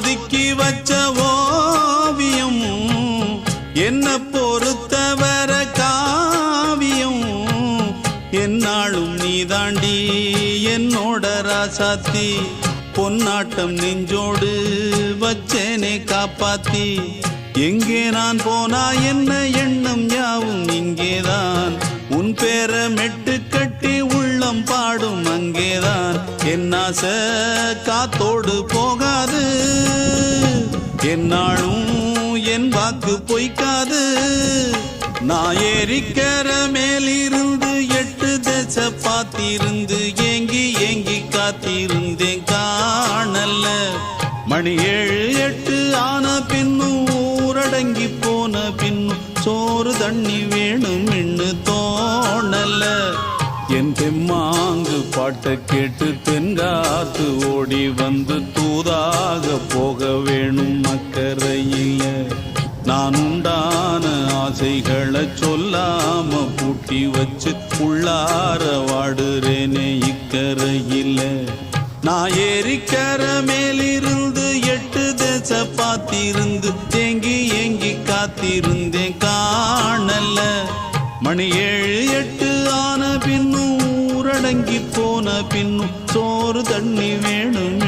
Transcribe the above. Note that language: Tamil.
ஒதுக்கி வச்ச ஓவியம் என்ன பொறுத்தவர காவியம் என்னாலும் நீதாண்டி என்னோட ராசாத்தி பொன்னாட்டம் நெஞ்சோடு வச்சேனே காப்பாத்தி எங்கே நான் போனா என்ன எண்ணம் யாவும் இங்கேதான் உன் பேர மெட்டு கட்டி உள்ளம் பாடும் அங்கேதான் என் ஆசை காத்தோடு போகாது என்னாலும் என் வாக்கு பொய்க்காது நான் ஏறிக்கர மேலிருந்து 8 தேச பார்த்திருந்து ஏங்கி ஏங்கி காத்திருந்தேன் காணல மணி 7 8 ஆன பின்னும் ஊரடங்கி போன பின்னும் சோறு தண்ணி வேணும் இன்னு தோணல என் தெம்மாங்கு பாட்டை கேட்டு தென்காத்து ஓடி வந்து தூதாக போக வேணும் அக்கறையில நான் உண்டான ஆசைகளை சொல்லாம பூட்டி வச்சு உள்ளார வாடுறேனே இக்கரையில நான் ஏறிக்கர மேலிருந்து 8 தேச பார்த்திருந்து ஏங்கி ஏங்கி காத்திருந்தேன் காணல மணி 7 8 ஆன பின்னும் ஊரடங்கி போன பின்னும் சோறு தண்ணி வேணும்